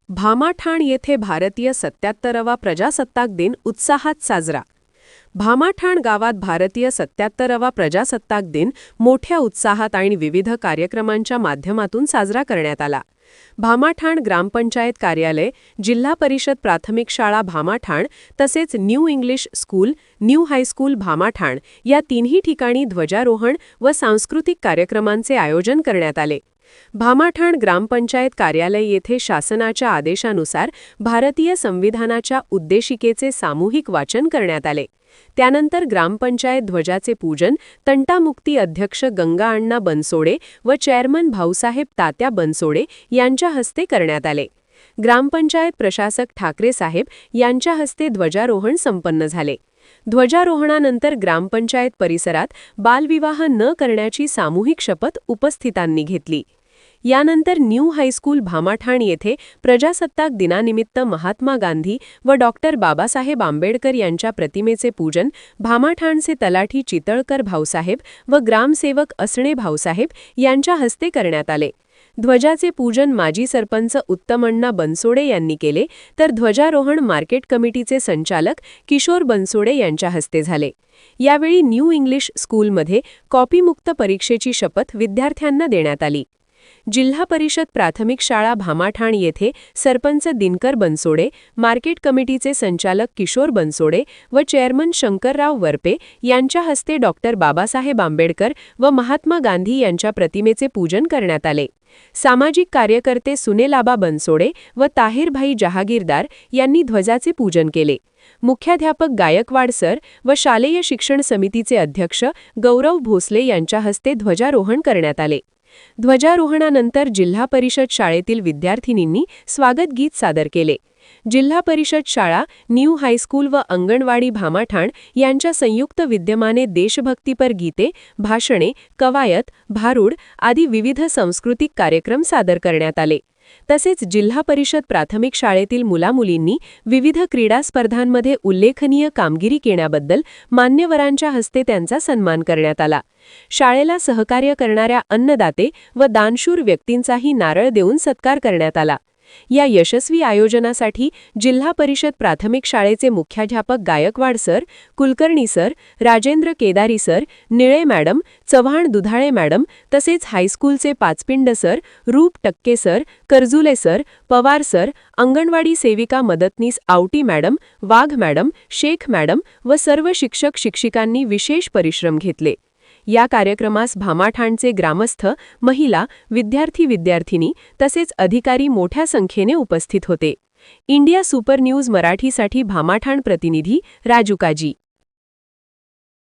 भामाठाण येथे भारतीय 77वा प्रजासत्ताक दिन उत्साहात साजरा. भामाठाण गावात भारतीय 77वा प्रजासत्ताक दिन मोठ्या उत्साहात आणि विविध कार्यक्रमांच्या माध्यमातून साजरा करण्यात आला. भामाठाण ग्रामपंचायत कार्यालय, जिल्हा परिषद प्राथमिक शाळा भामाठाण तसेच new English school, new high school Bhamathan या तिन्ही ठिकाणी ध्वजारोहण व सांस्कृतिक कार्यक्रमांचे आयोजन करण्यात आले. भामाठाण ग्रामपंचायत कार्यालय येथे शासनाच्या आदेशानुसार भारतीय संविधानाच्या उद्देशिकेचे सामूहिक वाचन करण्यात आले. त्यानंतर ग्रामपंचायत ध्वजाचे पूजन तंटामुक्ती अध्यक्ष गंगाअण्णा बनसोडे व चेअरमन भाऊसाहेब तात्या बनसोडे यांच्या हस्ते करण्यात आले. ग्रामपंचायत प्रशासक ठाकरे साहेब यांच्या हस्ते ध्वजारोहण संपन्न झाले. ध्वजारोहणानंतर ग्रामपंचायत परिसरात बालविवाह न करण्याची सामूहिक शपथ उपस्थितांनी घेतली. यानंतर न्यू हायस्कूल भामाठाण येथे प्रजासत्ताक दिनानिमित्त महात्मा गांधी व डॉक्टर बाबासाहेब आंबेडकर यांच्या प्रतिमेचे पूजन भामाठाणचे तलाठी चितळकर भाऊसाहेब व ग्रामसेवक असणे भाऊसाहेब यांच्या हस्ते करण्यात आले. ध्वजाचे पूजन माजी सरपंच उत्तमअण्णा बनसोडे यांनी केले, तर ध्वजारोहण मार्केट कमिटीचे संचालक किशोर बनसोडे यांच्या हस्ते झाले. यावेळी न्यू इंग्लिश स्कूलमध्ये कॉपीमुक्त परीक्षेची शपथ विद्यार्थ्यांना देण्यात आली. जिल्हा परिषद प्राथमिक शाळा भामाठाण येथे सरपंच दिनकर बनसोडे, मार्केट कमिटीचे संचालक किशोर बनसोडे व चेअरमन शंकरराव वरपे यांच्या हस्ते डॉक्टर बाबासाहेब आंबेडकर व महात्मा गांधी यांच्या प्रतिमेचे पूजन करण्यात आले. सामाजिक कार्यकर्ते सुनेलाबा बनसोडे व ताहिरभाई जहागीरदार यांनी ध्वजाचे पूजन केले. मुख्याध्यापक गायकवाड सर व शालेय शिक्षण समितीचे अध्यक्ष गौरव भोसले यांच्या हस्ते ध्वजारोहण करण्यात आले. ध्वजारोहणानंतर जिल्हा परिषद शाळेतील विद्यार्थिनींनी स्वागत गीत सादर केले. जिल्हा परिषद शाळा, न्यू हायस्कूल व अंगणवाडी भामाठाण यांच्या संयुक्त विद्यमाने देशभक्तीपर गीते, भाषणे, कवायत, भारूड आदी विविध सांस्कृतिक कार्यक्रम सादर करण्यात आले. तसेच जिल्हा परिषद प्राथमिक शाळेतील मुलामुलींनी विविध क्रीडा स्पर्धांमध्ये उल्लेखनीय कामगिरी केल्याबद्दल मान्यवरांच्या हस्ते त्यांचा सन्मान करण्यात आला. शाळेला सहकार्य करणाऱ्या अन्नदाते व दानशूर व्यक्तींचाही नारळ देऊन सत्कार करण्यात आला. या यशस्वी आयोजनासाठी जिल्हा परिषद प्राथमिक शाळेचे मुख्याध्यापक Gaikwad sir, Kulkarni sir, Rajendra Kedari sir, Nile madam, Chavan Dudhale madam तसेच हायस्कूलचे Pachpind sir, Roop Takke sir, Karjule sir, Pawar sir, anganwadi सेविका मदतनीस Awati madam, Wagh madam, Shaikh madam व सर्व शिक्षक शिक्षिकांनी विशेष परिश्रम घेतले. या कार्यक्रमास भामाठाणचे ग्रामस्थ, महिला, विद्यार्थी-विद्यार्थिनी तसेच अधिकारी मोठ्या संख्येने उपस्थित होते. इंडिया सुपर न्यूज मराठीसाठी भामाठाण प्रतिनिधी राजू काजी.